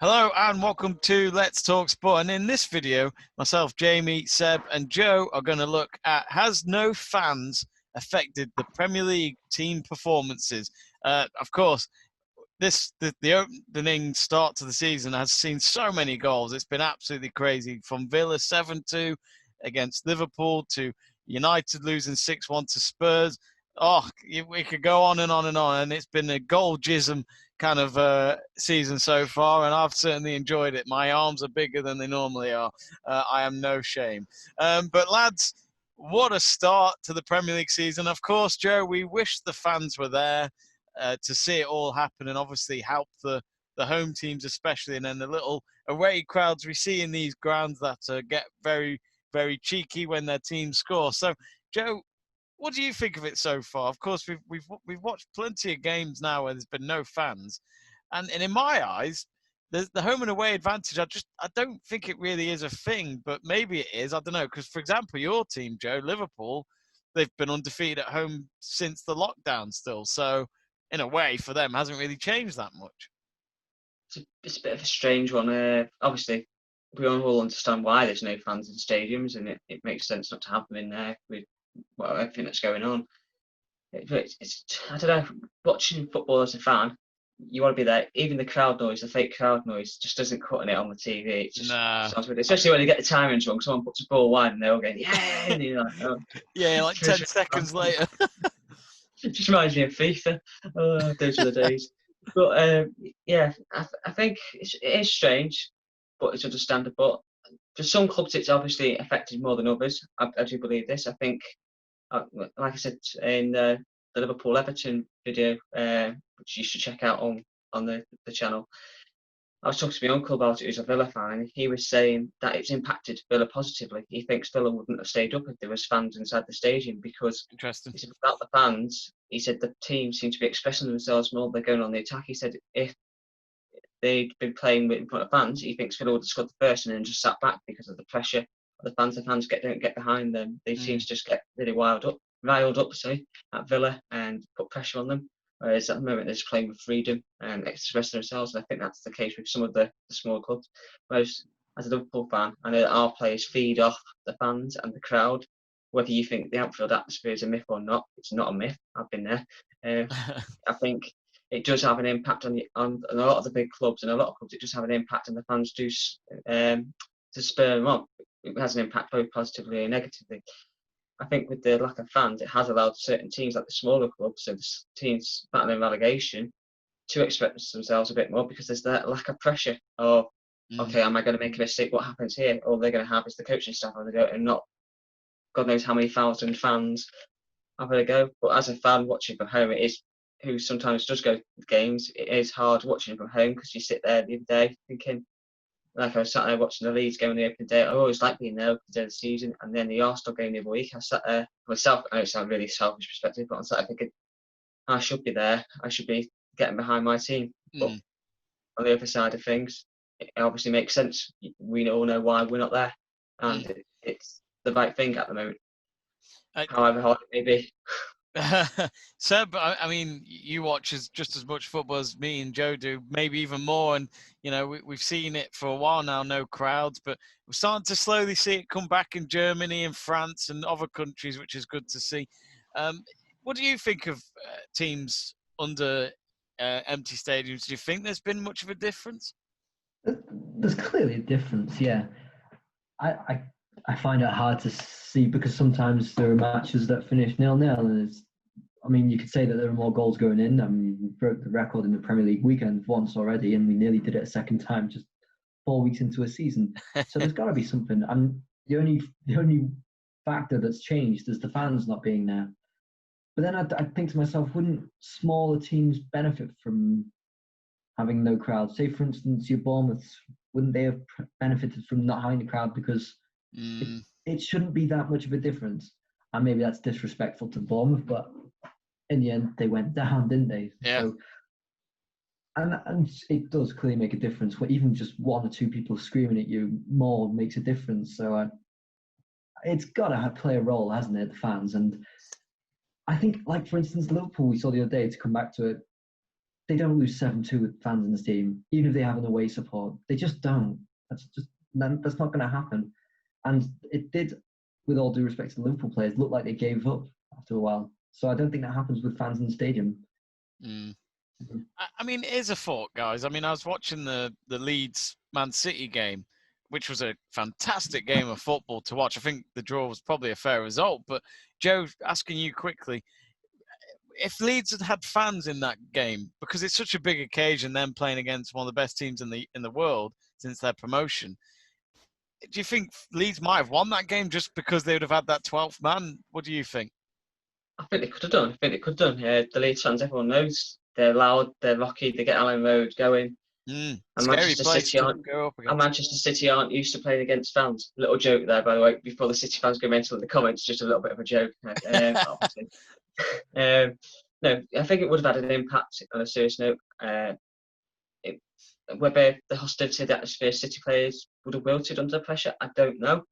Hello and welcome to Let's Talk Sport. And in this video, myself, Jamie, Seb and Joe are going to look at has no fans affected the Premier League team performances? Of course, the opening start to the season has seen so many goals. It's been absolutely crazy, from Villa 7-2 against Liverpool to United losing 6-1 to Spurs. We could go on and on and on, and it's been a goal-jism kind of season so far, and I've certainly enjoyed it. My arms are bigger than they normally are. I am no shame. But lads, what a start to the Premier League season. Of course, Joe, we wish the fans were there to see it all happen and obviously help the home teams especially, and then the little away crowds we see in these grounds that get very, very cheeky when their team score. So, Joe, what do you think of it so far? Of course, we've watched plenty of games now where there's been no fans, and in my eyes, the home and away advantage. I don't think it really is a thing, but maybe it is. I don't know, because for example, your team, Joe, Liverpool, they've been undefeated at home since the lockdown still. So in a way, for them, hasn't really changed that much. It's a bit of a strange one. Obviously, we all understand why there's no fans in stadiums, and it makes sense not to have them in there with everything that's going on. I don't know, watching football as a fan, you want to be there. Even the crowd noise, the fake crowd noise, just doesn't cut it on the TV. It just sounds weird, especially when you get the timings wrong. Someone puts a ball wide and they're all going, yeah, and you're like, oh. Yeah, like 10 seconds later. It just reminds me of FIFA. Oh, those are the days. But yeah, I think it is strange, but it's understandable. For some clubs, it's obviously affected more than others. I do believe this. I think, like I said in the Liverpool Everton video, which you should check out on the channel, I was talking to my uncle about it, who's a Villa fan, and he was saying that it's impacted Villa positively. He thinks Villa wouldn't have stayed up if there was fans inside the stadium, because Interesting. he said without the fans, he said the team seemed to be expressing themselves more. They're going on the attack. He said if they'd been playing in front of fans, he thinks Villa would have scored the first and then just sat back because of the pressure of the fans. The fans don't get behind them. They seem to just get really riled up, at Villa and put pressure on them. Whereas at the moment they're just playing with freedom and expressing themselves, and I think that's the case with some of the smaller clubs. Whereas as a Liverpool fan, I know that our players feed off the fans and the crowd. Whether you think the outfield atmosphere is a myth or not, it's not a myth. I've been there. I think it does have an impact on a lot of the big clubs, and a lot of clubs it does have an impact, and the fans do to spur them on. It has an impact both positively and negatively. I think with the lack of fans, it has allowed certain teams, like the smaller clubs, so the teams battling relegation, to express themselves a bit more, because there's that lack of pressure of, okay, am I going to make a mistake? What happens here? All they're going to have is the coaching staff having a go, and not God knows how many thousand fans having a go. But as a fan watching from home, it is, who sometimes does go to games, it is hard watching from home, because you sit there the other day thinking, like I was sat there watching the Leeds game on the opening day. I always like being there because of the season. And then the Arsenal game the other week, I sat there myself. I know it sounds really selfish perspective, but I sat there thinking, I should be there. I should be getting behind my team. But on the other side of things, it obviously makes sense. We all know why we're not there, and it's the right thing at the moment. However hard it may be. Seb, I mean, you watch just as much football as me and Joe do, maybe even more. And, you know, we've seen it for a while now, no crowds, but we're starting to slowly see it come back in Germany and France and other countries, which is good to see. What do you think of teams under empty stadiums? Do you think there's been much of a difference? There's clearly a difference, yeah. I find it hard to see, because sometimes there are matches that finish 0-0, and I mean, you could say that there are more goals going in. I mean, we broke the record in the Premier League weekend once already, and we nearly did it a second time just 4 weeks into a season. So there's got to be something. And the only factor that's changed is the fans not being there. But then I think to myself, wouldn't smaller teams benefit from having no crowd? Say, for instance, your Bournemouth, wouldn't they have benefited from not having a crowd, because it shouldn't be that much of a difference? And maybe that's disrespectful to Bournemouth, but in the end, they went down, didn't they? Yeah. So, and it does clearly make a difference. Even just one or two people screaming at you more makes a difference. So it's got to play a role, hasn't it, the fans? And I think, like, for instance, Liverpool, we saw the other day, to come back to it, they don't lose 7-2 with fans in the stadium, even if they have an away support. They just don't. That's not going to happen. And it did, with all due respect to the Liverpool players, look like they gave up after a while. So I don't think that happens with fans in the stadium. Mm. I mean, it is a thought, guys. I mean, I was watching the Leeds Man City game, which was a fantastic game of football to watch. I think the draw was probably a fair result. But Joe, asking you quickly, if Leeds had had fans in that game, because it's such a big occasion, them playing against one of the best teams in the world since their promotion, do you think Leeds might have won that game just because they would have had that 12th man? What do you think? I think they could have done. The Leeds fans, everyone knows, they're loud, they're rocky, they get Alan Road going. And Manchester City aren't used to playing against fans. Little joke there, by the way, before the City fans go mental in the comments, just a little bit of a joke. Obviously. No, I think it would have had an impact on a serious note. Whether the hostility, the atmosphere, City players would have wilted under pressure, I don't know.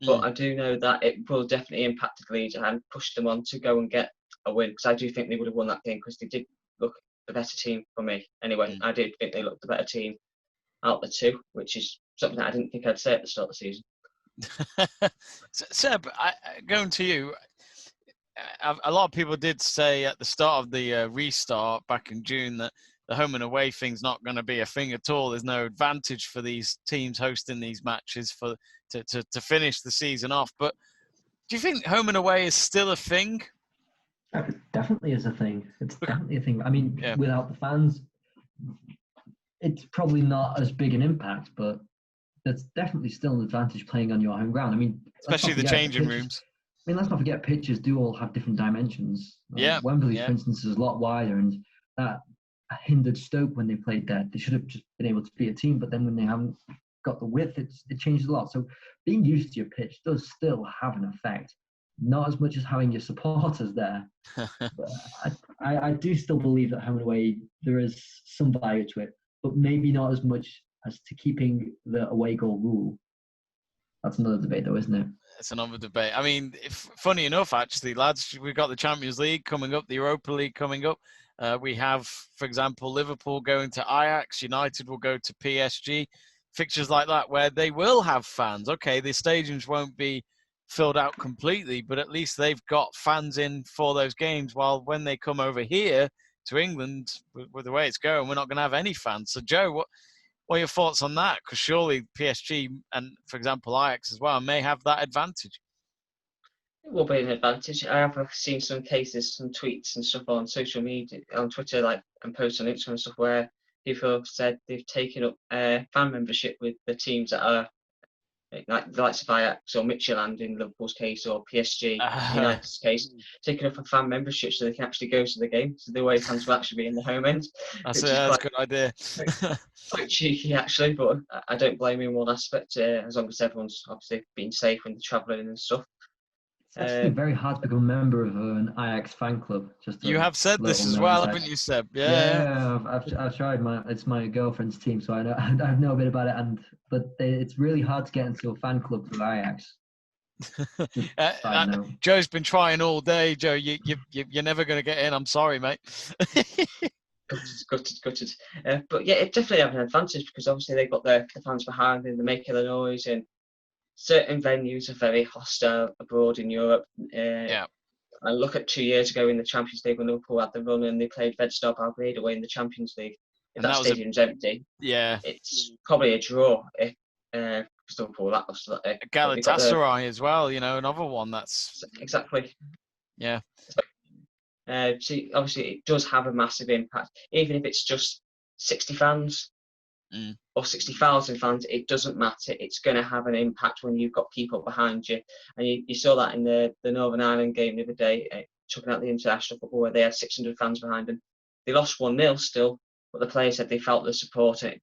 But I do know that it will definitely impact the Leeds and push them on to go and get a win, because I do think they would have won that game because they did look the better team for me. Anyway, I did think they looked the better team out of the two, which is something that I didn't think I'd say at the start of the season. Seb, going to you, a lot of people did say at the start of the restart back in June that the home and away thing's not going to be a thing at all. There's no advantage for these teams hosting these matches to finish the season off. But do you think home and away is still a thing? It definitely is a thing. It's definitely a thing. I mean, without the fans, it's probably not as big an impact, but there's definitely still an advantage playing on your home ground. I mean, especially the changing rooms. I mean, let's not forget pitches do all have different dimensions. Wembley, for instance, is a lot wider, and that hindered Stoke when they played there. They should have just been able to be a team, but then when they haven't got the width, it changes a lot. So being used to your pitch does still have an effect. Not as much as having your supporters there. But I do still believe that home and away, there is some value to it, but maybe not as much as to keeping the away goal rule. That's another debate, though, isn't it? It's another debate. I mean, funny enough, actually, lads, we've got the Champions League coming up, the Europa League coming up. We have, for example, Liverpool going to Ajax, United will go to PSG, fixtures like that where they will have fans. Okay, the stadiums won't be filled out completely, but at least they've got fans in for those games, while when they come over here to England, with the way it's going, we're not going to have any fans. So, Joe, what are your thoughts on that? Because surely PSG and, for example, Ajax as well may have that advantage. It will be an advantage. I have seen some cases, some tweets and stuff on social media, on Twitter, and posts on Instagram and stuff, where people have said they've taken up fan membership with the teams that are like the likes of Ajax or Midtjylland in Liverpool's case, or PSG United's case, taking up a fan membership so they can actually go to the game. So the away fans will actually be in the home end. That's a good idea. Quite cheeky, actually, but I don't blame him in one aspect, as long as everyone's obviously being safe when they're travelling and stuff. It's actually very hard to become a member of an Ajax fan club. You have said this as well, haven't you, Seb? Yeah. I've tried. It's my girlfriend's team, so I know a bit about it. But it's really hard to get into a fan club for Ajax. Joe's been trying all day. Joe, you're never going to get in. I'm sorry, mate. Gutted. But yeah, it definitely have an advantage, because obviously they've got the fans behind them, they're making the noise, and certain venues are very hostile abroad in Europe. I look at 2 years ago in the Champions League when Liverpool had the run and they played Vedstar Belgrade away in the Champions League. If that stadium's empty, it's probably a draw. If Liverpool that lost that day. Galatasaray as well, another one that's exactly. Yeah. See, obviously it does have a massive impact, even if it's just 60 fans. Or 60,000 fans, it doesn't matter. It's going to have an impact when you've got people behind you. And you saw that in the Northern Ireland game the other day, chucking out the international football, where they had 600 fans behind them. They lost 1-0 still, but the players said they felt the support. It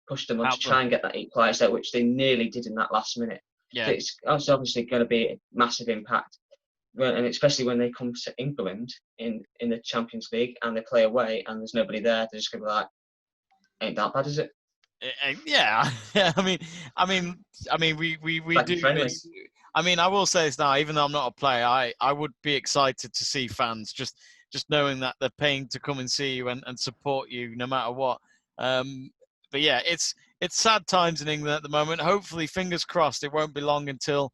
pushed them on to try and get that equaliser, which they nearly did in that last minute. Yeah. So it's obviously going to be a massive impact. And especially when they come to England in the Champions League and they play away and there's nobody there, they're just going to be like, ain't that bad, is it? Yeah. I mean, we do miss. I mean, I will say this now, even though I'm not a player, I would be excited to see fans just just knowing that they're paying to come and see you and support you no matter what. But yeah, it's sad times in England at the moment. Hopefully, fingers crossed, it won't be long until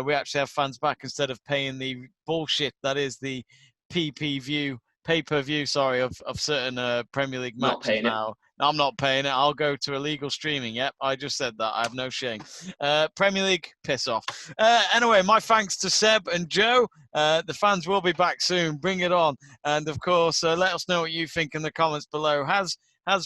we actually have fans back instead of paying the bullshit that is the pay-per-view, of certain Premier League Not matches paying it. now. I'm not paying it. I'll go to illegal streaming. Yep, I just said that. I have no shame. Premier League, piss off. Anyway, my thanks to Seb and Joe. The fans will be back soon. Bring it on. And of course, let us know what you think in the comments below. Has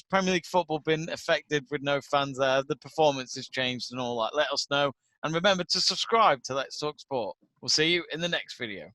Premier League football been affected with no fans there? The performance has changed and all that. Let us know. And remember to subscribe to Let's Talk Sport. We'll see you in the next video.